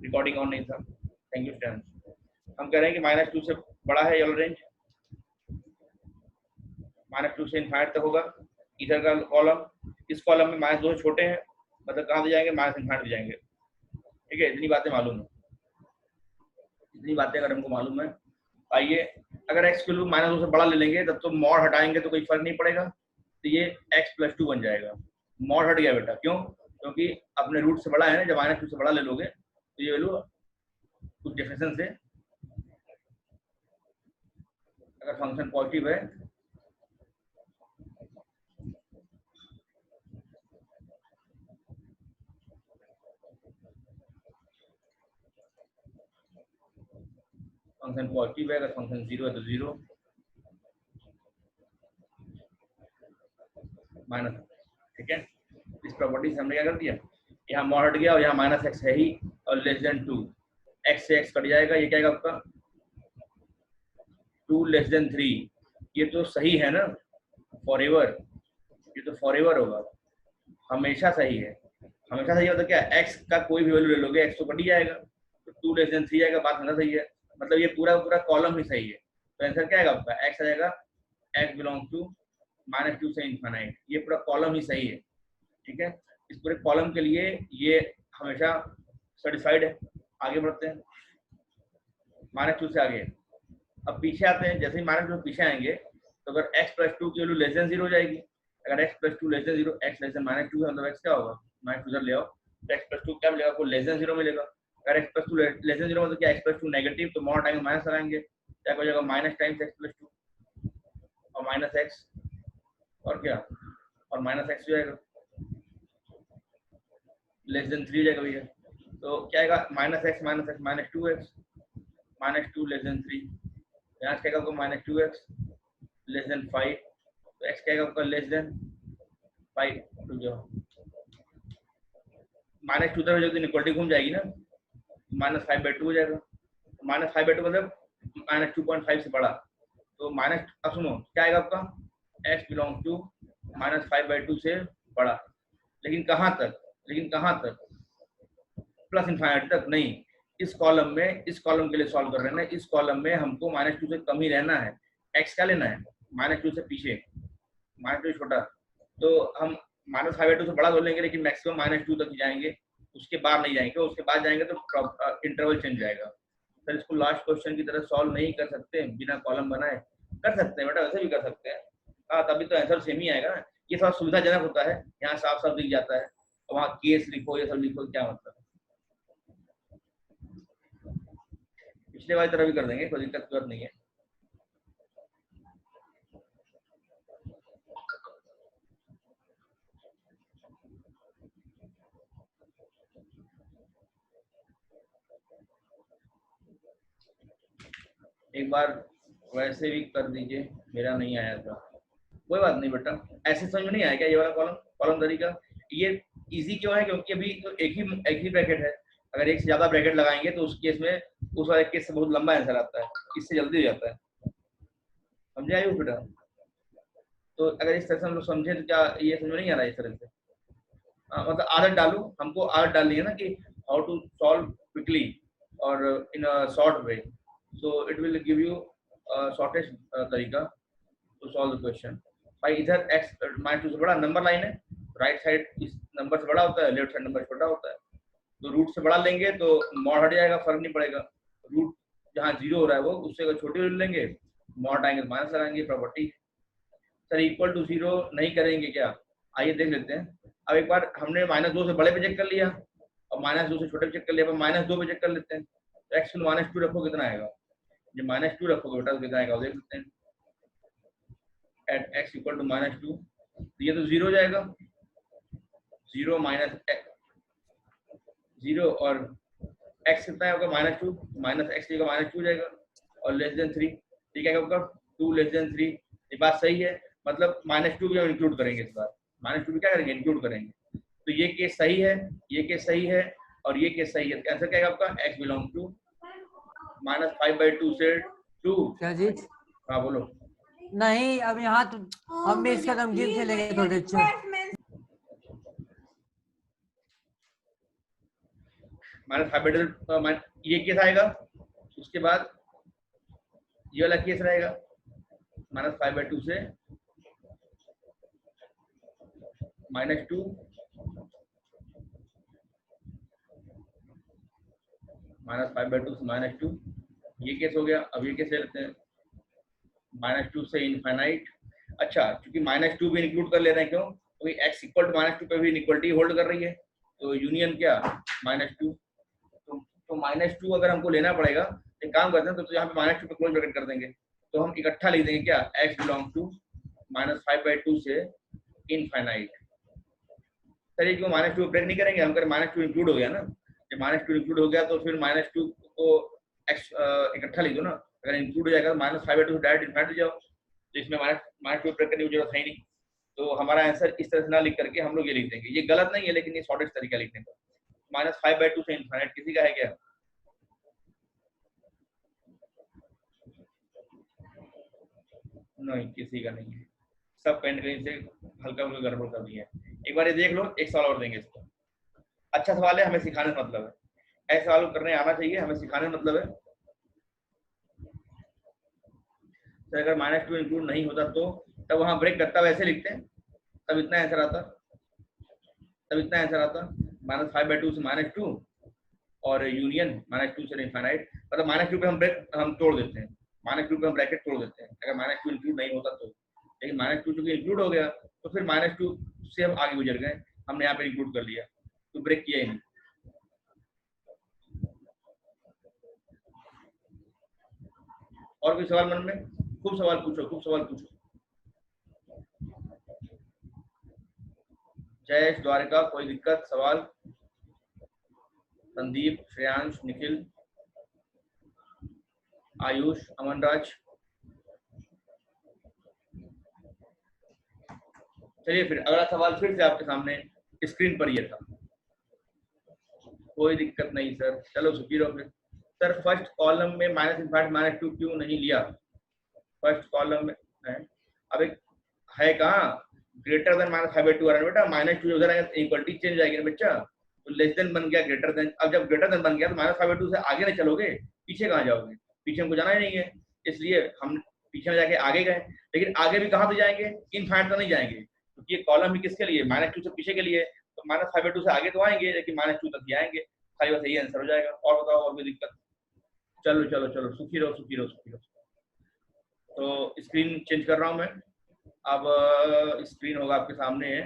Recording on नहीं था। Thank you stand. हम कह रहे हैं कि -2 से बड़ा है ये रेंज, -2 से इनफाइनाइट तक होगा इधर का कॉलम। इस कॉलम में -2 से छोटे हैं, मतलब कहाँ से जाएंगे, -इनफाइनाइट जाएंगे। ठीक है, इतनी बातें मालूम है, इतनी बातें अगर हमको मालूम है। आइए, अगर x की वैल्यू -2 से बड़ा ले लेंगे तब तो मॉड हटाएंगे तो कोई फर्क नहीं पड़ेगा, तो ये x+2 बन जाएगा। मॉड हट गया बेटा, क्यों? क्योंकि अपने रूट से बड़ा है ना, जब -2 से बड़ा ले लोगे तो ये वैल्यू कुछ डेफिनेशन से, अगर फंक्शन पॉजिटिव है फंक्शन पॉजिटिव है, अगर फंक्शन 0 है तो 0 माइनस। ठीक है, इस प्रॉपर्टी से हमने क्या कर दिया, यहाँ मॉड हट गया और यहाँ -x है ही और <2, x से x कट जाएगा, ये क्या है आपका 2<3। ये तो सही है ना, फॉरएवर, ये तो फॉरएवर होगा, हमेशा सही है। हमेशा सही होता क्या, x का कोई भी वैल्यू ले लोगे x तो कट ही जाएगा, तो 2<3 आएगा, बात हमेशा सही है। मतलब ये पूरा पूरा कॉलम ही सही है, तो आंसर क्या आएगा आपका, x आ जाएगा x बिलोंग्स टू -2 से इनफाइनाइट, ये पूरा कॉलम ही सही है। ठीक है, इस पूरे कॉलम के लिए ये हमेशा सेटिस्फाइड है। आगे बढ़ते हैं, -2 से आगे, अब पीछे आते हैं। जैसे ही -2 पीछे आएंगे तो अगर x+2 की वैल्यू <0 हो जाएगी, अगर x+2 -0, x -2 है, मतलब x क्या होगा, -2 इधर ले आओ तो x+2 क्या मिलेगा, आपको <0 मिलेगा। अगर x+2 <0 मतलब क्या, x+2 नेगेटिव, तो मॉड टाइम माइनस लगाएंगे, क्या हो जाएगा, माइनस टाइम्स x+2 और -x और क्या, और -x हो जाएगा, <3 हो जाएगा भैया। तो क्या आएगा, -x -2x, -2 <3, यहाँ क्या होगा -2x <5, तो x क्या होगा <5, तो जो -2 उधर हो जाएगी, इक्वलिटी घूम जाएगी ना, -5/2 हो जाएगा। -5/2 मतलब -2.5 से बड़ा, तो माइनस, अब सुनो क्या आएगा आपका, x बिलोंग टू -5/2 से बड़ा, लेकिन कहाँ तक, प्लस इनफाइनाइट तक नहीं। इस कॉलम में, इस कॉलम के लिए सॉल्व कर रहे हैं ना, इस कॉलम में हमको -2 से कम ही रहना है, x क्या लेना है, -2 से पीछे, -2 छोटा, तो हम -5/2 से बड़ा बोल लेंगे, लेकिन मैक्सिमम -2 तक ही जाएंगे, उसके बाद नहीं जाएंगे, उसके बाद जाएंगे तो इंटरवल चेंज जाएगा। सर इसको लास्ट क्वेश्चन की तरह सॉल्व नहीं कर सकते बिना कॉलम बनाए, कर सकते हैं बेटा, वैसे भी कर सकते हैं। हाँ, तभी तो आंसर सेम ही आएगा ना, ये थोड़ा सुविधाजनक होता है, यहाँ साफ साफ दिख जाता है, वहाँ केस लिखो, ये सब लिखो, क्या मतलब। पिछले वाली तरह भी कर देंगे, कोई दिक्कत की बात नहीं है। एक बार वैसे भी कर दीजिए, मेरा नहीं आया था, कोई बात नहीं बेटा। ऐसे समझ में नहीं आया क्या ये वाला कॉलम, तरीका ये इजी क्यों है, क्योंकि अभी तो एक ही ब्रैकेट है, अगर एक से ज्यादा ब्रैकेट लगाएंगे तो उस केस में, उस वाले केस से बहुत लंबा आंसर आता है, इससे जल्दी हो जाता है, समझे आई हो बेटा। तो अगर इस तरह से हम लोग समझे तो क्या ये समझ में नहीं आ रहा है इस तरह से, मतलब आदत डालू, हमको आदत डालनी है ना कि हाउ टू सॉल्व क्विकली और in a short way, so it will give you shortest तरीका टू सॉल्व द क्वेश्चन। भाई इधर x -2 से बड़ा नंबर लाइन है, राइट साइड इस नंबर से बड़ा होता है, लेफ्ट साइड नंबर छोटा होता है, तो रूट से बड़ा लेंगे तो मॉड हट जाएगा, फर्क नहीं पड़ेगा। रूट जहाँ 0 हो रहा है वो, उससे अगर छोटी वैल्यू लेंगे, मॉड आएंगे तो माइनस लगाएंगे, प्रॉपर्टी। सर इक्वल टू 0 नहीं करेंगे क्या, आइए देख लेते हैं। अब एक बार हमने -2 से बड़े पे चेक कर लिया और -2 से छोटे पे चेक कर लिया, अब -2 पे चेक कर लेते हैं, तो x में -2 रखो कितना आएगा, जब -2 रखोगे बेटा तो कितना आएगा देख लेते हैं। एट x इक्वल टू -2, तो ये तो 0 हो जाएगा, 0 0 और x कितना होगा -2, -x की जगह -2 हो जाएगा और <3, ठीक है आपका 2<3, ये बात सही है, मतलब -2 भी हम इंक्लूड करेंगे इस बार, -2 भी क्या करेंगे, इंक्लूड करेंगे, तो ये केस सही है, ये केस सही है और ये केस सही है, आंसर क्या है आपका, x बिलोंग टू -5/2 से 2। क्या जी? हाँ बोलो। नहीं, अब यहाँ तो हम भी इसका नमकीन खेलेंगे थोड़ी देर। माइनस 5/2 ये केस आएगा, उसके बाद ये वाला केस रहेगा -5/2 से -2 -5/2 से -2 ये केस हो गया। अब ये केस ले लेते हैं -2 से इनफाइनाइट। अच्छा, क्योंकि -2 भी इंक्लूड कर ले रहे हैं, क्यों? क्योंकि x इक्वल टू -2 पे भी इनइक्वलिटी होल्ड कर रही है, तो यूनियन क्या -2। तो -2 अगर हमको लेना पड़ेगा, एक काम करते हैं, तो यहाँ पे -2 पे क्लोज ब्रैकेट कर देंगे, तो हम इकट्ठा लिख देंगे क्या, x बिलोंग टू -5/2 से इनफाइनाइट। सर क्यों -2 ब्रेक नहीं करेंगे, हम करें -2 इंक्लूड हो गया ना, जब -2 इंक्लूड हो गया तो फिर -2 को x इकट्ठा लिख दो ना, अगर इंक्लूड हो जाएगा तो -5/2 से डायरेक्ट इनफाइनाइट जाओ, तो इसमें -2 ब्रेक करने की जरूरत है ही नहीं। तो हमारा आंसर इस तरह से ना लिख करके हम लोग ये लिख देंगे, ये गलत नहीं है लेकिन ये शॉर्टेस्ट तरीका लिखने का। -5/2 से इनफाइनाइट किसी का है क्या? नहीं, किसी का नहीं है, सब कहीं ना कहीं से हल्का हल्का गड़बड़ कर दिया है। एक बार ये देख लो, एक सवाल और देंगे इसको। अच्छा सवाल है, हमें सिखाने का मतलब है, ऐसे सवाल करने आना चाहिए, हमें सिखाने का मतलब है। तो अगर -2 इंक्लूड नहीं होता तो तब वहां ब्रेक करता वैसे लिखते हैं, तब इतना आंसर आता, -5/2 से -2 और यूनियन -2 से इनफाइनाइट, मतलब -2 पे हम ब्रेक हम तोड़ देते हैं, -2 पे हम ब्रैकेट तोड़ देते हैं अगर -2 इंक्लूड नहीं होता तो। लेकिन -2 चूंकि इंक्लूड हो गया तो फिर -2 से हम आगे गुजर गए, हमने यहाँ पे इंक्लूड कर लिया, तो ब्रेक किया ही नहीं। और कोई सवाल मन में? खूब सवाल पूछो, खूब सवाल पूछो। जयेश, द्वारिका, कोई दिक्कत सवाल? संदीप, श्रेयांश, निखिल, आयुष, अमनराज। चलिए फिर अगला सवाल फिर से आपके सामने स्क्रीन पर ये था। कोई दिक्कत नहीं सर, चलो सुखी रहो फिर। सर फर्स्ट कॉलम में -2 क्यों नहीं लिया? फर्स्ट कॉलम में है, अब एक है कहाँ ग्रेटर देन -5/2 आ रहा है बेटा, -2 उधर आएगा इक्वलिटी चेंज हो जाएगी ना बच्चा, तो लेस देन बन गया ग्रेटर देन। अब जब ग्रेटर देन बन गया तो -5/2 से आगे नहीं चलोगे, पीछे कहाँ जाओगे? पीछे हमको जाना ही नहीं है, इसलिए हम पीछे जाके आगे गए। लेकिन आगे भी कहाँ पे जाएंगे, इनफाइनाइट तो नहीं जाएंगे, क्योंकि ये कॉलम भी किसके लिए, -2 से पीछे के लिए, तो -5/2 से आगे तो आएंगे लेकिन -2 तक ही आएंगे। खाली बस यही आंसर हो जाएगा। और बताओ और कोई दिक्कत? चलो चलो चलो, सुखी रहो सुखी रहो सुखी रहो। तो स्क्रीन चेंज कर रहा हूँ मैं, अब स्क्रीन होगा आपके सामने है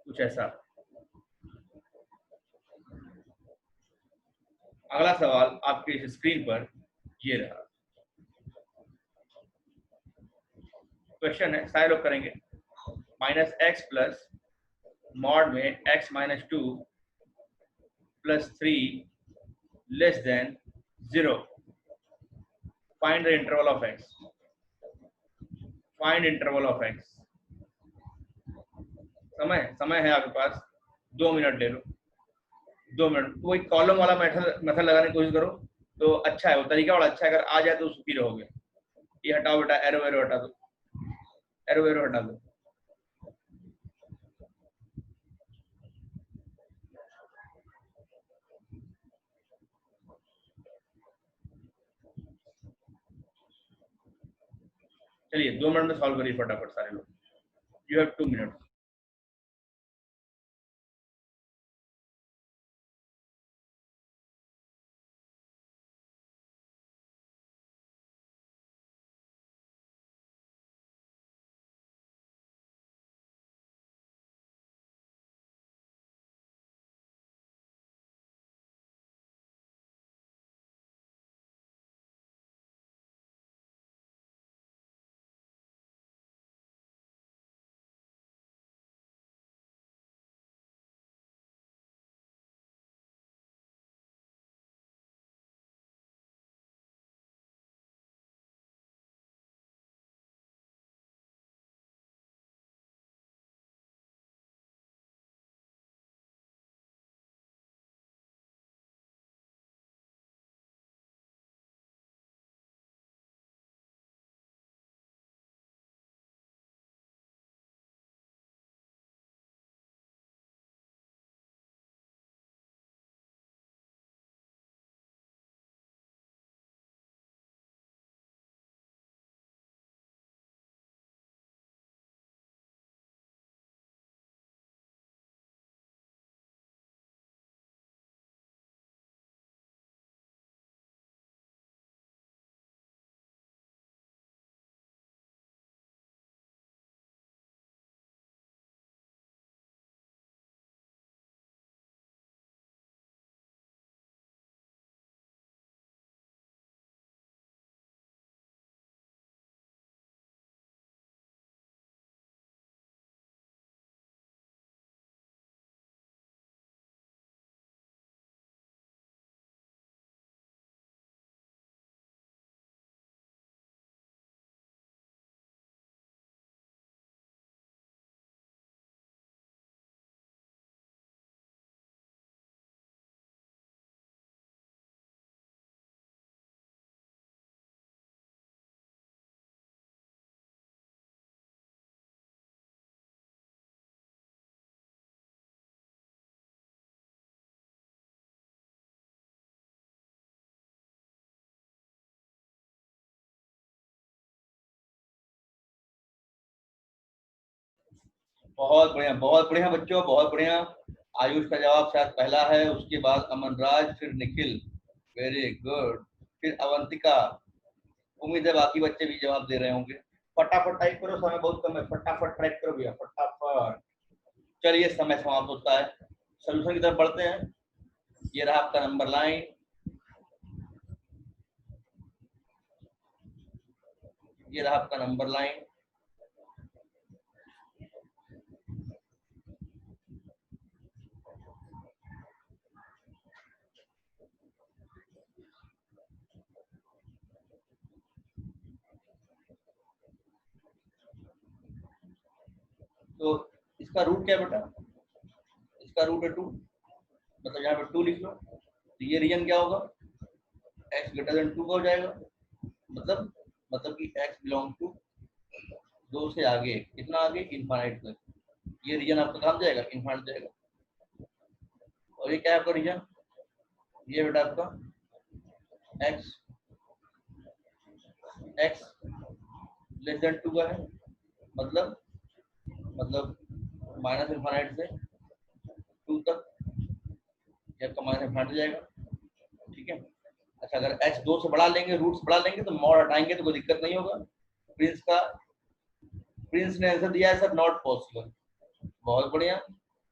कुछ ऐसा। अगला सवाल आपके इस स्क्रीन पर ये रहा, क्वेश्चन है, सारे लोग करेंगे। -x प्लस मॉड में x-2 plus 3 less than 0, find the interval of x, find interval of x। समय है आपके पास, 2 मिनट ले लो, 2 मिनट। कोई कॉलम वाला मेथड लगाने की कोशिश करो तो अच्छा है, वो तरीका बड़ा अच्छा है, अगर आ जाए तो सुखी रहोगे। ये हटाओ बेटा, एरो एरो हटा दो, एरो एरो हटा दो। चलिए 2 मिनट में सॉल्व करिए फटाफट सारे लोग, यू हैव 2 मिनट। बहुत बढ़िया बच्चों, बहुत बढ़िया। आयुष का जवाब शायद पहला है, उसके बाद अमनराज, फिर निखिल, वेरी गुड, फिर अवंतिका। उम्मीद है बाकी बच्चे भी जवाब दे रहे होंगे। फटाफट टाइप करो, समय बहुत कम है, फटाफट टाइप करो भैया, फटाफट। चलिए समय समाप्त होता है, सोल्यूशन की तरफ बढ़ते हैं। ये रहा आपका नंबर लाइन, ये रहा आपका नंबर लाइन। तो इसका रूट क्या है बेटा? इसका रूट है 2, मतलब यहाँ पे 2 लिख लो। तो ये रीजन क्या होगा? x ग्रेटर देन 2 का हो जाएगा, मतलब कि x बिलोंग टू 2 से आगे, कितना आगे? इनफाइनाइट तक। ये रीजन आपका कहाँ जाएगा? इनफाइनाइट जाएगा। और ये क्या है आपका रीजन? ये बेटा आपका x लेस देन 2 का है, मतलब माइनस इनफाइनाइट से 2 तक, ये आपका माइनस इनफाइनाइट जाएगा, ठीक है। अच्छा, अगर h 2 से बढ़ा लेंगे, रूट्स बढ़ा लेंगे तो मॉड हटाएंगे तो कोई दिक्कत नहीं होगा। प्रिंस ने आंसर दिया है सर नॉट पॉसिबल, बहुत बढ़िया।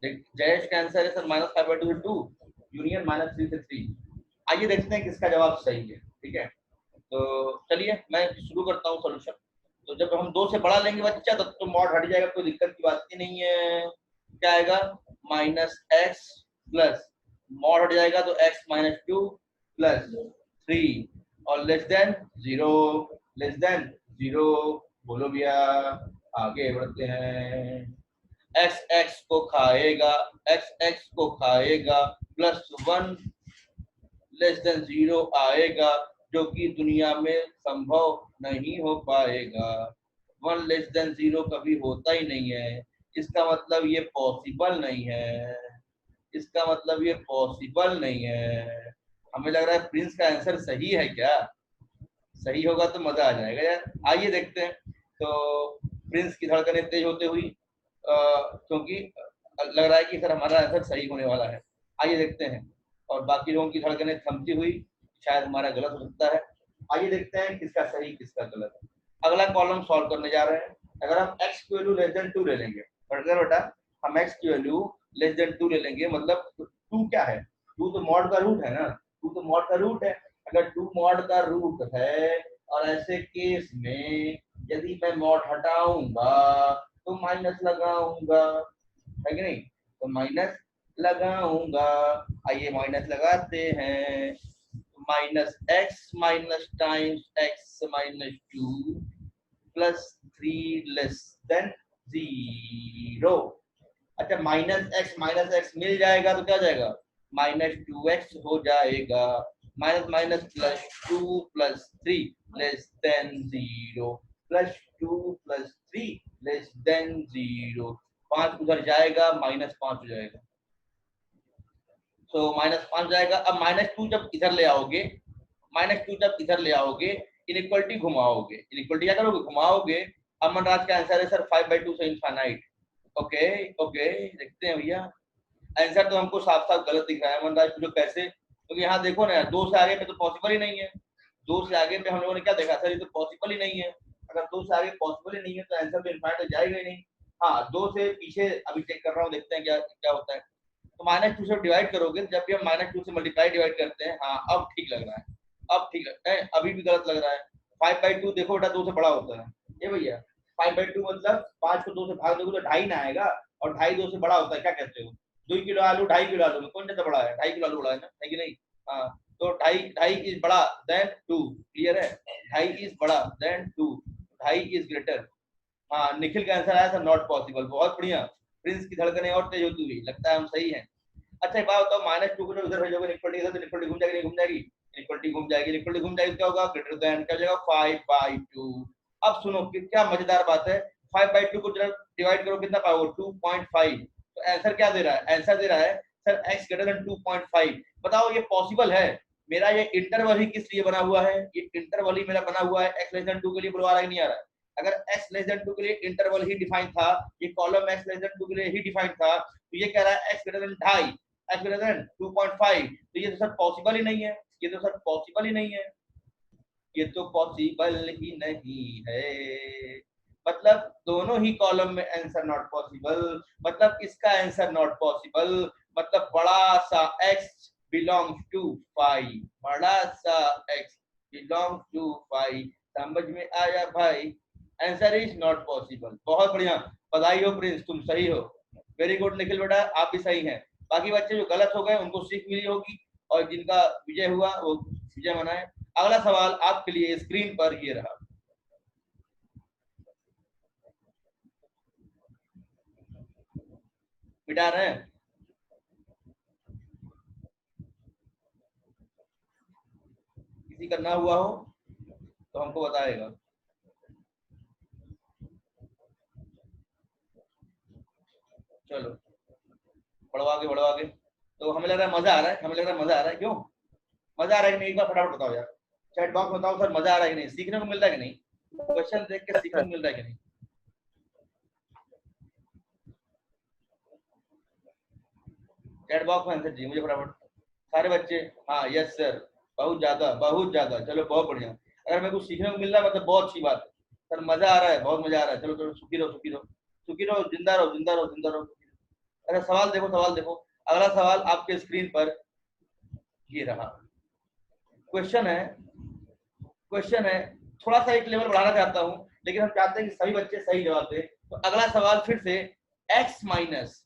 जयेश का आंसर है सर -5/2 से 2 यूनियन -3 से 3। आइए देखते हैं किसका जवाब सही है, ठीक है। तो चलिए मैं शुरू करता हूँ सॉल्यूशन। तो जब हम 2 से बढ़ा लेंगे बच्चा तब तो मॉड हट जाएगा, कोई दिक्कत की बात ही नहीं है। क्या आएगा? -x प्लस मॉड हट जाएगा तो x -2 प्लस 3 और लेस देन 0 बोलो भैया, आगे बढ़ते हैं। x को खाएगा, x को खाएगा, +1 लेस देन 0 आएगा, जो कि दुनिया में संभव नहीं हो पाएगा। 1 लेस देन 0 कभी होता ही नहीं है, इसका मतलब ये पॉसिबल नहीं है, इसका मतलब ये पॉसिबल नहीं है। हमें लग रहा है प्रिंस का आंसर सही है क्या? सही होगा तो मजा आ जाएगा यार। आइए देखते हैं। तो प्रिंस की धड़कनें तेज होते हुई, क्योंकि लग रहा है कि सर हमारा आंसर सही होने वाला है। आइए देखते हैं। और बाकी लोगों की धड़कनें थमती हुई, शायद हमारा गलत हो सकता है। आइए देखते हैं किसका सही किसका गलत। अगला कॉलम सॉल्व करने जा रहे हैं। अगर हम x की वैल्यू लेस देन 2 ले लेंगे, बेटा हम x की वैल्यू लेस देन 2 ले लेंगे, मतलब 2 क्या है? 2 तो मॉड का रूट है ना, 2 तो मॉड का रूट है। अगर 2 मॉड का रूट है और ऐसे केस में यदि मैं मॉड हटाऊंगा तो माइनस लगाऊंगा, है कि नहीं? तो माइनस लगाऊंगा। आइए माइनस लगाते हैं। -x minus times x -2 +3 less than 0। अच्छा, -x मिल जाएगा तो क्या जाएगा? -2x हो जाएगा। Minus minus +2 +3 less than 0, +2 +3 less than 0। 5 उधर जाएगा, -5 हो जाएगा। तो -5 जाएगा। अब -2 जब इधर ले आओगे, -2 जब इधर ले आओगे, इनइक्वालिटी घुमाओगे, इनइक्वालिटी क्या करोगे? घुमाओगे। अमन राज का आंसर है सर 5/2 से इनफाइनाइट। ओके ओके, देखते हैं भैया। आंसर तो हमको साफ साफ गलत दिख रहा है अमन राज, पूछो कैसे? क्योंकि यहाँ देखो ना, 2 से आगे पे तो पॉसिबल ही नहीं है। 2 से आगे पे हम लोगों ने क्या देखा सर? ये तो पॉसिबल ही नहीं है। अगर 2 से आगे पॉसिबल ही नहीं है तो आंसर तो इनफाइनाइट जाएगा ही नहीं। हाँ, 2 से पीछे अभी चेक कर रहा हूँ, देखते हैं क्या क्या होता है। तो -2 से डिवाइड करोगे, जब भी हम -2 से मल्टीप्लाई डिवाइड करते हैं, हाँ अब ठीक लग रहा है, अब ठीक लगता है। अभी भी गलत लग रहा है। 5/2 देखो बेटा 2 से बड़ा होता है, ये भैया 5/2 मतलब 5 को 2 से भाग दोगे तो 2.5 ना आएगा, और 2.5 2 से बड़ा होता है। क्या कहते हो? 2 किलो आलू 2.5 किलो आलू में कौन ज्यादा बड़ा है? 2.5 किलो आलू बड़ा है ना, है कि नहीं? हाँ, तो 2.5 इज बड़ा देन 2, क्लियर है? 2.5 इज बड़ा देन 2, 2.5 इज ग्रेटर। हाँ, निखिल का आंसर आया था नॉट पॉसिबल, बहुत बढ़िया। प्रिंस की धड़कनें और तेज होती हुई, लगता है हम सही हैं। अच्छा एक बात बताओ, -2 को जब इधर भेजोगे इक्वलिटी इधर, तो इक्वलिटी घूम जाएगी, नहीं घूम जाएगी? इक्वलिटी घूम जाएगी, इक्वलिटी घूम जाएगी, क्या होगा? ग्रेटर देन, क्या हो जाएगा? 5/2। अब सुनो कि क्या मजेदार बात है। 5/2 को जब डिवाइड करो कितना पाओगे? 2.5। तो आंसर क्या दे रहा है? आंसर दे रहा है सर x ग्रेटर देन 2.5। बताओ ये पॉसिबल है? मेरा ये इंटरवल ही किस लिए बना हुआ है? ये इंटरवल ही मेरा बना हुआ है x लेस देन 2 के लिए, बुलवा रहा है नहीं आ रहा है? अगर x लेस देन 2 के लिए इंटरवल ही डिफाइन था, ये कॉलम x लेस देन 2 के लिए ही डिफाइन था, तो ये कह रहा है x greater than 2.5, x greater than 2.5, तो ये तो सर पॉसिबल ही नहीं है, ये तो सर पॉसिबल ही नहीं है, ये तो पॉसिबल ही नहीं है। मतलब दोनों ही कॉलम में आंसर नॉट पॉसिबल, मतलब इसका आंसर नॉट पॉसिबल, मतलब बड़ा सा x बिलोंग्स टू 5, बड़ा सा x बिलोंग्स टू 5। समझ में आया भाई? Answer is not possible. बहुत बढ़िया, बधाई हो प्रिंस, तुम सही हो। वेरी गुड निखिल बेटा, आप भी सही हैं। बाकी बच्चे जो गलत हो गए उनको सीख मिली होगी, और जिनका विजय हुआ वो विजय मनाए। अगला सवाल आपके लिए स्क्रीन पर ये रहा। मिटा रहे हैं? किसी का ना हुआ हो तो हमको बताएगा। चलो बढ़वा के तो हमें लग रहा है मजा आ रहा है, हमें लग रहा है मजा आ रहा है। क्यों मजा आ रहा है कि नहीं, एक बार फटाफट बताओ यार, चैट बॉक्स में बताओ सर मजा आ रहा है कि नहीं, सीखने को मिल रहा है कि नहीं, क्वेश्चन देख के सीखने को मिल रहा है कि नहीं। चैट बॉक्स में आंसर जी मुझे फटाफट सारे बच्चे। हाँ यस सर, बहुत ज्यादा बहुत ज्यादा। चलो बहुत बढ़िया, अगर मेरे को सीखने को मिल रहा है मतलब बहुत अच्छी बात है सर, मजा आ रहा है, बहुत मजा आ रहा है। चलो चलो सुखी रहो सुखी रहो सुखी रहो, जिंदा रहो जिंदा रहो जिंदा रहो। अरे सवाल देखो सवाल देखो, अगला सवाल आपके स्क्रीन पर ये रहा। क्वेश्चन है, क्वेश्चन है, थोड़ा सा एक लेवल बढ़ाना चाहता हूं, लेकिन हम चाहते हैं कि सभी बच्चे सही जवाब दें। तो अगला सवाल फिर से, x माइनस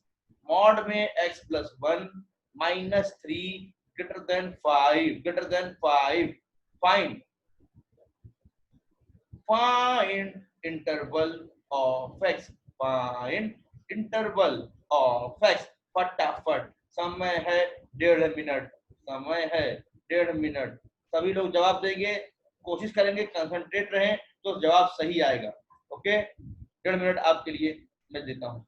मॉड में x plus 1 minus 3 greater than 5 find find interval of x, find interval of x। फटाफट, समय है 1.5 मिनट, समय है 1.5 मिनट। सभी लोग जवाब देंगे, कोशिश करेंगे, कंसंट्रेट रहें तो जवाब सही आएगा। ओके, 1.5 मिनट आपके लिए मैं देता हूं।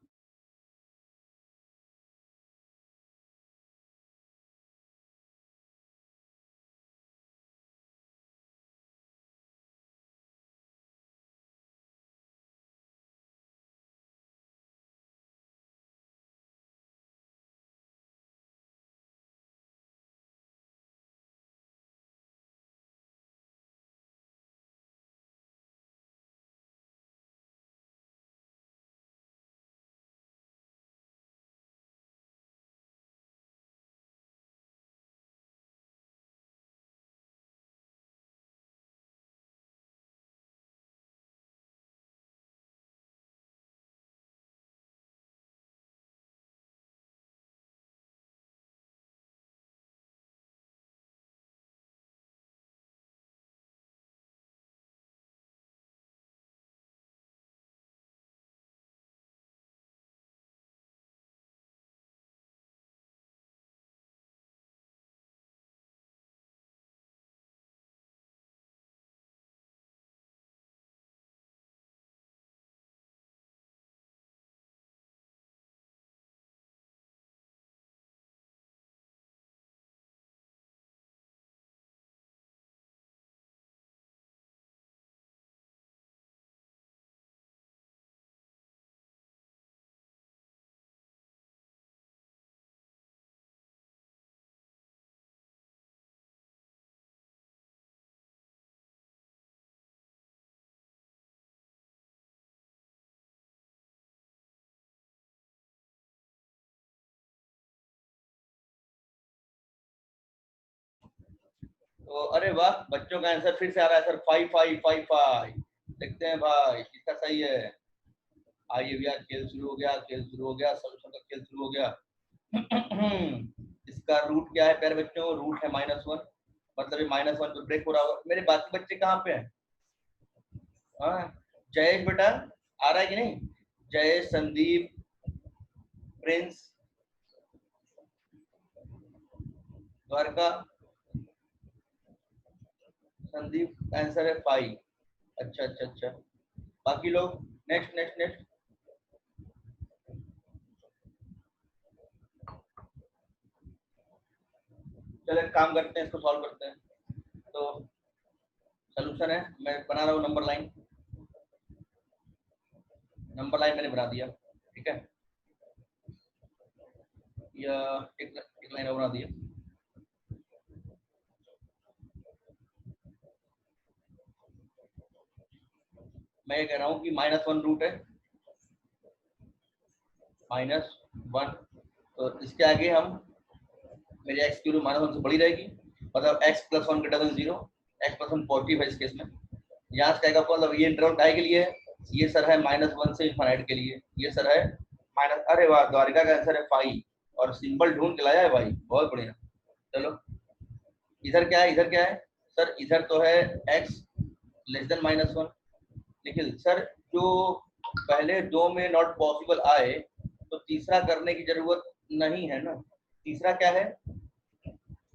तो अरे वाह, बच्चों का आंसर फिर से आ रहा है सर, 5 5 5 5। देखते हैं भाई किसका सही है। आइए भैया, खेल शुरू हो गया, खेल शुरू हो गया, सॉल्यूशन का खेल शुरू हो गया। इसका रूट क्या है प्यारे बच्चों? रूट है -1, मतलब ये -1 तो ब्रेक हो रहा होगा। मेरे बाकी बच्चे कहाँ पे हैं? हाँ जयेश बेटा आ रहा है कि नहीं? जयेश, संदीप, प्रिंस, द्वारका। संदीप आंसर है 5। अच्छा अच्छा अच्छा, बाकी लोग नेक्स्ट नेक्स्ट नेक्स्ट। चलो एक काम करते हैं, इसको सॉल्व करते हैं। तो सोल्यूशन है, मैं बना रहा हूँ नंबर लाइन। नंबर लाइन मैंने बना दिया, ठीक है, या एक लाइन और बना दिया। मैं ये कह रहा हूँ कि -1 रूट है, -1, तो इसके आगे हम मेरी एक्स की वैल्यू -1 से बड़ी रहेगी, मतलब x + 1 > 0, x + 1 पॉजिटिव है इस केस में। यहाँ से क्या मतलब ये इंटरवल काय के लिए है, ये सर है -1 से इनफाइनाइट के लिए, ये सर है माइनस, अरे वाह, द्वारिका का आंसर है फाई, और सिंबल ढूंढ के लाया है भाई, बहुत बढ़िया। चलो इधर क्या है, इधर क्या है सर, इधर तो है x < -1, लेकिन सर जो पहले दो में नॉट पॉसिबल आए तो तीसरा करने की जरूरत नहीं है ना। तीसरा क्या है,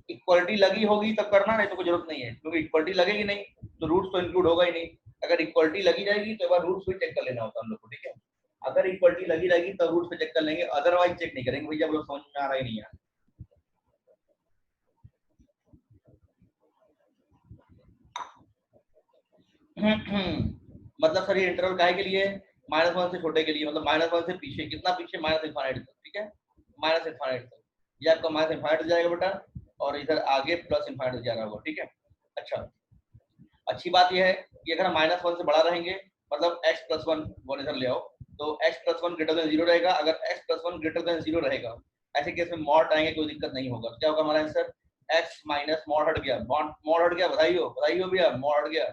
इक्वलिटी लगी होगी तब करना, नहीं तो कोई जरूरत नहीं है, क्योंकि इक्वलिटी लगेगी नहीं तो रूट्स तो इंक्लूड होगा ही नहीं। अगर इक्वलिटी लगी जाएगी तो एक बार रूट्स भी चेक कर लेना होता है हम लोग को, ठीक है। अगर इक्वलिटी लगी रहेगी तब रूट्स पे चेक कर लेंगे, अदरवाइज चेक नहीं करेंगे भैया, लोग समझ में आ रहा ही नहीं है। मतलब सर ये इंटरवल काहे के लिए, -1 से छोटे के लिए, मतलब -1 से पीछे, कितना पीछे, -∞ तक, ठीक है, -∞ तक, ये आपका -∞ जाएगा बेटा, और इधर आगे +∞ जा रहा होगा, ठीक है। अच्छा, अच्छी बात यह है कि अगर हम -1 से बड़ा रहेंगे, मतलब x + 1 इधर ले आओ, तो x + 1 > 0 रहेगा। अगर x + 1 > 0 रहेगा, ऐसे केस में मॉड आएंगे, कोई दिक्कत नहीं होगा। क्या होगा हमारा आंसर, x माइनस मॉड हट गया, मॉड हट गया, बधाई हो भैया, मॉड हट गया,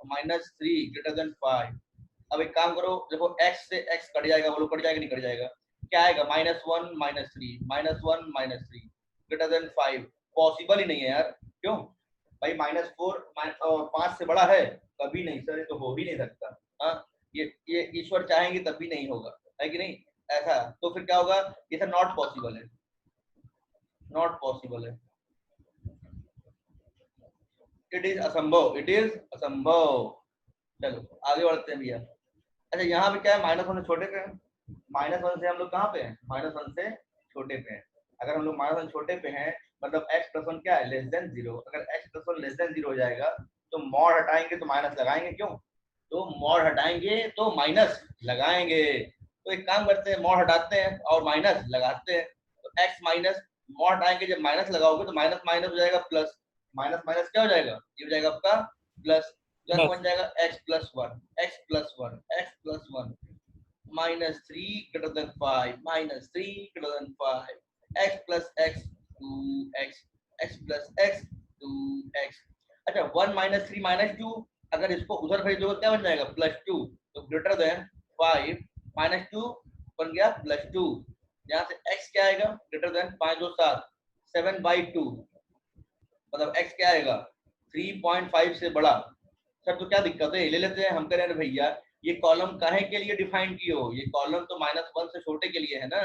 -3 > 5। अब एक काम करो, देखो x से x कट जाएगा, बोलो कट जाएगा नहीं कट जाएगा, क्या आएगा, -1 -3, -1 -3 > 5, पॉसिबल ही नहीं है यार, क्यों भाई, -4 5 से बड़ा है, कभी नहीं सर, ये तो हो ही नहीं सकता। हाँ, ये ईश्वर चाहेंगे तब भी नहीं होगा, है कि नहीं, ऐसा, तो फिर क्या होगा, ये सर नॉट पॉसिबल है, नॉट पॉसिबल है, इट इज असंभव, इट इज असंभव। चलो आगे बढ़ते हैं भैया। अच्छा, यहाँ पे क्या है, -1 से छोटे पे है, -1 से हम लोग कहाँ पे हैं, -1 से छोटे पे हैं। अगर हम लोग -1 छोटे पे हैं, मतलब x + 1 क्या है, <0। अगर x + 1 <0 हो जाएगा तो मॉड हटाएंगे तो माइनस लगाएंगे, क्यों, तो मॉड हटाएंगे तो माइनस लगाएंगे। तो एक काम करते हैं, मॉड हटाते हैं और माइनस लगाते हैं, तो x माइनस मॉड हटाएंगे, जब माइनस लगाओगे तो माइनस माइनस हो जाएगा प्लस, माइनस माइनस क्या हो जाएगा, ये हो जाएगा आपका प्लस, तो बन जाएगा x + 1, x + 1, x + 1, -3 > 5, -3 > 5, x + x 2x, x + x 2x। अच्छा, 1 - 3 - 2, अगर इसको उधर भेज दोगे क्या बन जाएगा, +2, तो > 5 - 2 बन गया +2। यहाँ से x क्या आएगा, <, 5 2 7, 7/2, मतलब x क्या आएगा, 3.5 से बड़ा। सर तो क्या दिक्कत है, ले लेते हैं। हम कह रहे हैं भैया ये कॉलम काहे के लिए डिफाइन किए हो, ये कॉलम तो -1 से छोटे के लिए है ना।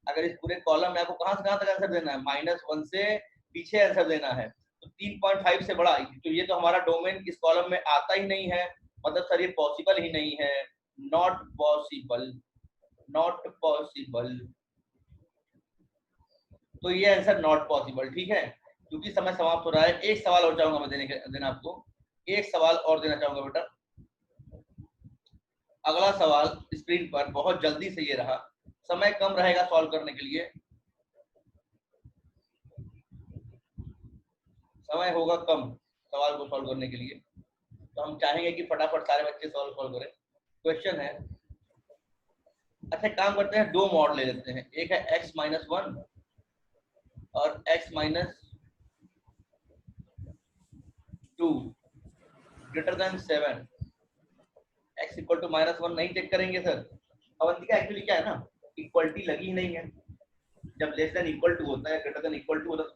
अगर इस पूरे कॉलम में आपको कहां से कहां तक आंसर देना है, -1 से पीछे आंसर देना है, तो 3.5 से बड़ा, तो ये तो हमारा डोमेन इस कॉलम में आता ही नहीं है, मतलब सर ये पॉसिबल ही नहीं है, नॉट पॉसिबल, नॉट पॉसिबल। तो ये आंसर नॉट पॉसिबल, ठीक है। क्योंकि समय समाप्त हो रहा है, एक सवाल और चाहूंगा मैं देना आपको, एक सवाल और देना चाहूंगा बेटा। अगला सवाल स्क्रीन पर बहुत जल्दी से ये रहा, समय कम रहेगा सॉल्व करने के लिए, समय होगा कम सवाल को सॉल्व करने के लिए, तो हम चाहेंगे कि फटाफट सारे बच्चे सॉल्व करें। क्वेश्चन है, अच्छा काम करते हैं, दो मॉड ले लेते हैं, एक है x - 1 और x - 2 > 7, x = -1 नहीं चेक करेंगे सर। अवंतिका एक्चुअली क्या है ना, इक्वलिटी लगी ही नहीं है, जब <= होता है, > होता है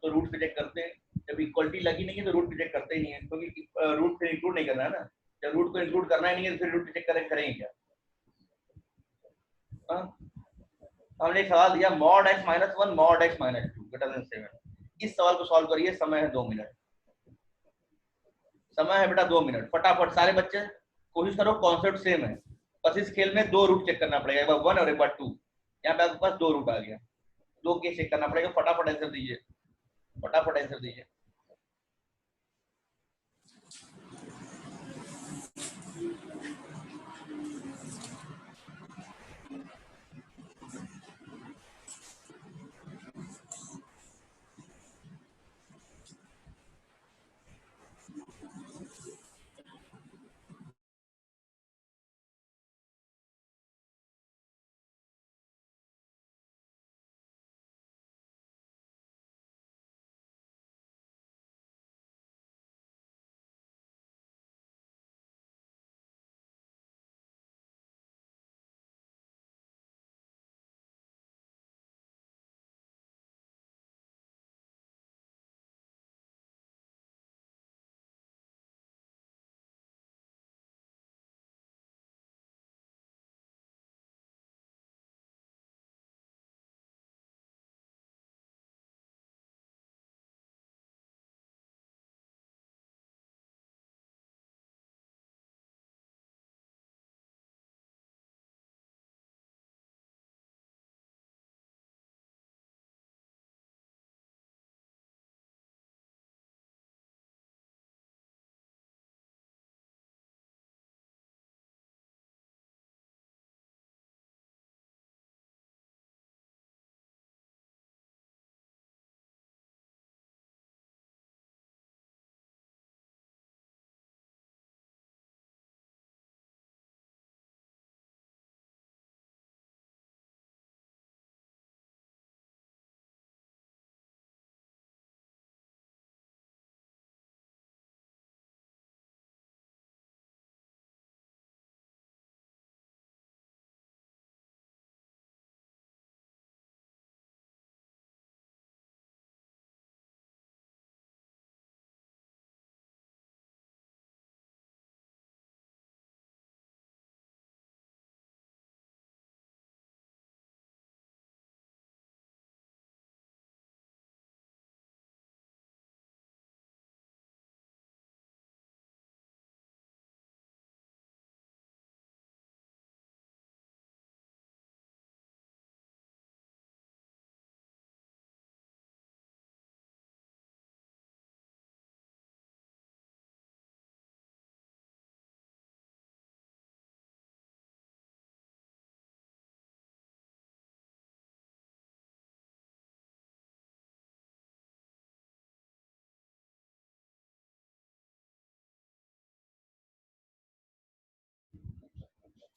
तो रूट पे चेक करते हैं, जब इक्वलिटी लगी नहीं है तो रूट पे चेक करते ही नहीं है, क्योंकि रूट पे इंक्लूड नहीं करना है ना, जब रूट को इंक्लूड करना ही नहीं है तो फिर रूट पे चेक करेंगे क्या। हमने एक सवाल दिया, mod x - 1 mod x - 2 > 7, इस सवाल को सॉल्व करिए, समय है 2 मिनट, समय है बेटा 2 मिनट, फटाफट सारे बच्चे कोशिश करो, कॉन्सेप्ट सेम है, बस इस खेल में 2 रूट चेक करना पड़ेगा, एक बार 1 और एक बार 2, यहाँ पे आपके पास 2 रूट आ गया, 2 केस चेक करना पड़ेगा, फटाफट आंसर दीजिए, फटाफट आंसर दीजिए।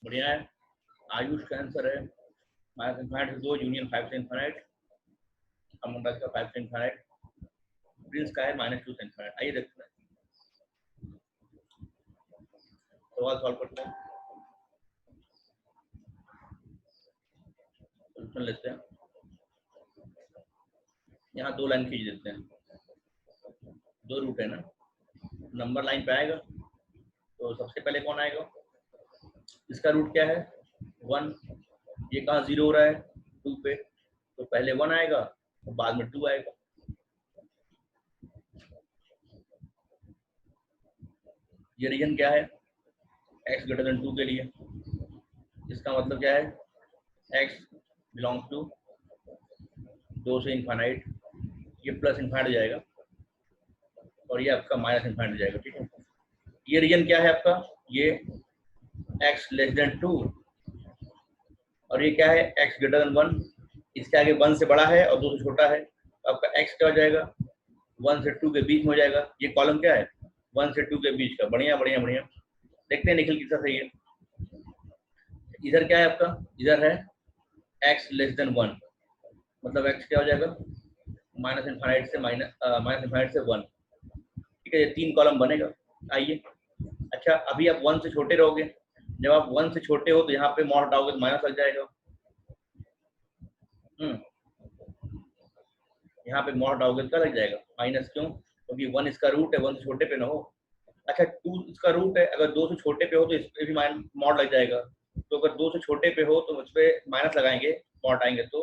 बढ़िया है। आयुष का आंसर है माइनस इनफाइनाइट से 2 यूनियन 5 से इनफाइनाइट। अमन का 5 से इनफाइनाइट। प्रिंस का है -2 से इनफाइनाइट। आइए देखते हैं सवाल सॉल्व करते हैं। सोल्यूशन लेते हैं। यहाँ 2 लाइन खींच देते हैं। 2 रूट है ना, नंबर लाइन पे आएगा तो सबसे पहले कौन आएगा? इसका रूट क्या है? 1। ये कहाँ 0 हो रहा है? 2 पे, तो पहले 1 आएगा और बाद में 2 आएगा। ये रीजन क्या है? x ग्रेटर देन 2 के लिए। इसका मतलब क्या है? x बिलोंग्स टू 2 से इनफाइनाइट। ये प्लस इनफाइनाइट हो जाएगा और ये आपका माइनस इनफाइनाइट हो जाएगा। ठीक है, ये रीजन क्या है आपका? ये x लेस देन 2 और ये क्या है? x greater than 1। इसके आगे 1 से बड़ा है और 2 से छोटा है, तो आपका x क्या हो जाएगा? 1 से 2 के बीच में हो जाएगा। ये कॉलम क्या है? 1 से 2 के बीच का। बढ़िया बढ़िया बढ़िया। देखते हैं निखिल कितना सही है। इधर क्या है आपका? इधर है x लेस देन 1, मतलब x क्या हो जाएगा? माइनस इनफाइनाइट से 1। ठीक है, ये 3 कॉलम बनेगा। आइए, अच्छा अभी आप 1 से छोटे रहोगे। जब आप 1 से छोटे हो तो यहाँ पे मॉड हटाओगे तो माइनस लग जाएगा। यहाँ पे मॉड हटाओगे तो क्या लग जाएगा? माइनस। क्यों? क्योंकि 1 इसका रूट है, 1 से छोटे पे ना हो। अच्छा 2 इसका रूट है, अगर 2 से छोटे पे हो तो इस पे भी मॉड लग जाएगा। तो अगर 2 से छोटे पे हो तो उस पर माइनस लगाएंगे, मॉड आएंगे तो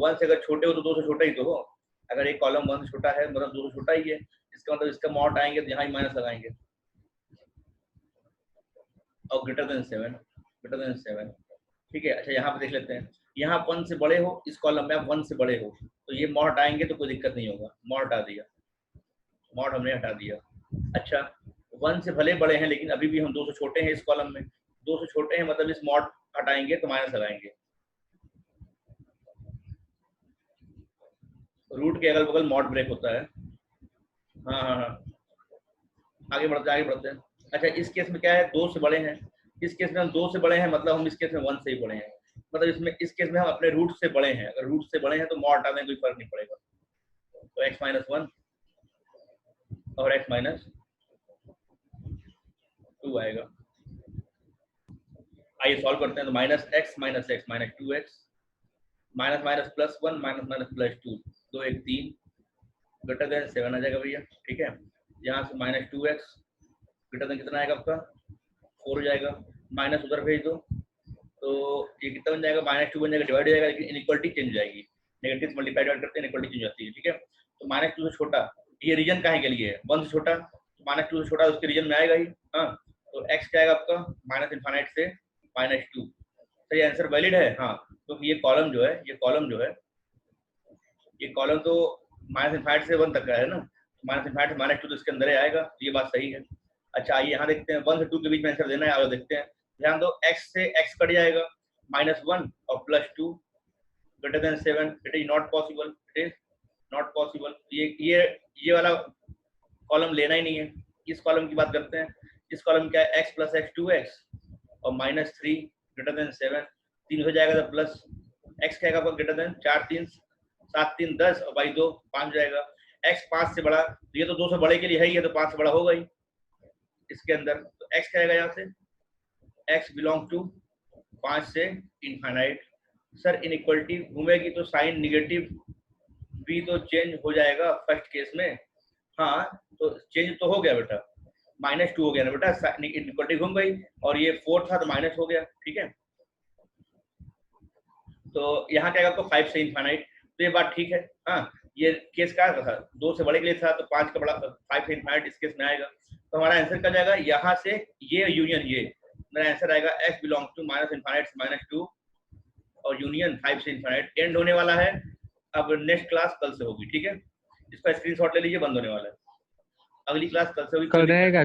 1 से अगर छोटे हो तो 2 से छोटा ही तो हो। अगर एक कॉलम 1 से छोटा है मतलब 2 से छोटा ही है, इसका मतलब इसका मॉड आएंगे तो यहाँ ही माइनस लगाएंगे। और ग्रेटर देन 7। ठीक है, अच्छा यहाँ पे देख लेते हैं। यहाँ 1 से बड़े हो, इस कॉलम में आप 1 से बड़े हो तो ये मॉड हटाएंगे तो कोई दिक्कत नहीं होगा। मॉड हटा दिया, मॉड हमने हटा दिया। अच्छा 1 से भले बड़े हैं लेकिन अभी भी हम 2 से छोटे हैं। इस कॉलम में 2 से छोटे हैं मतलब इस मॉड हटाएंगे तो माइनस लगाएंगे। रूट के अगल बगल मॉड ब्रेक होता है। हाँ हाँ हाँ, आगे बढ़ते हैं। अच्छा इस केस में क्या है? 2 से बड़े हैं। इस केस में हम 2 से बड़े हैं मतलब हम इस केस में 1 से ही बड़े हैं। मतलब इस केस में हम अपने रूट से बड़े हैं। अगर रूट से बड़े हैं तो मॉड हटा दें कोई फर्क नहीं पड़ेगा। तो x माइनस 1 और x माइनस 2 आएगा। आइए सॉल्व करते हैं। तो -x minus x minus 2x minus minus plus 1 minus minus plus 2, 2 1 3 greater than 7 आ जाएगा भैया। ठीक है, यहाँ से -2x ग्रेटर देन कितना आएगा आपका? 4 हो जाएगा। माइनस उधर भेज दो तो ये कितना बन जाएगा? -2 बन जाएगा, डिवाइड हो जाएगा लेकिन इनइक्वालिटी चेंज हो जाएगी। नेगेटिव मल्टीप्लाई डिवाइड करते हैं इनइक्वालिटी चेंज होती है। ठीक है, तो -2 से छोटा, ये रीजन काहे के लिए है? 1 से छोटा, -2 से छोटा उसके रीजन में आएगा ही। हाँ, तो x क्या आएगा आपका? माइनस इनफाइनाइट से -2। तो ये आंसर वैलिड है। हाँ, क्योंकि तो ये कॉलम जो है, ये कॉलम तो माइनस इनफाइनाइट से 1 तक का है ना, माइनस इनफाइनाइट से -2 तो इसके अंदर ही आएगा। तो ये बात सही है। अच्छा आइए यहाँ देखते हैं, 1 से 2 के बीच में आंसर देना है। आगे देखते हैं, ध्यान दो, x से x कट जाएगा, -1 और +2 greater than 7। It is not possible, it is not possible. ये वाला कॉलम लेना ही नहीं है। इस कॉलम की बात करते हैं। इस कॉलम क्या है? x प्लस x 2x और -3 ग्रेटर देन 7। 3 हो जाएगा तो प्लस x क्या आएगा ग्रेटर देन 4 3 7 3 10 और बाई 2 5 हो जाएगा। x 5 से बड़ा, तो ये तो 2 से बड़े के लिए है ही है, तो 5 से बड़ा होगा ही इसके अंदर। तो x क्या आएगा यहाँ से? x बिलोंग टू 5 से इनफाइनाइट। सर इनइक्वालिटी घूमेगी तो साइन निगेटिव भी तो चेंज हो जाएगा फर्स्ट केस में। हाँ तो चेंज तो हो गया बेटा, -2 हो गया ना बेटा, इनइक्वालिटी घूम गई और ये 4 था तो माइनस हो गया। ठीक है, तो यहाँ क्या आपको 5 से इनफाइनाइट, तो ये बात ठीक है। हाँ, ये केस क्या था? 2 से बड़े के लिए था तो 5 का बड़ा 5 से इनफाइनाइट इस केस में आएगा। तो हमारा आंसर क्या जाएगा? यहाँ से ये यूनियन, ये मेरा आंसर आएगा x belongs to minus infinite से -2 और यूनियन 5 से इनफाइनाइट। एंड होने वाला है। अब नेक्स्ट क्लास कल से होगी। ठीक है, इसका स्क्रीनशॉट ले लीजिए, बंद होने वाला है। अगली क्लास कल से होगी। कल रहेगा।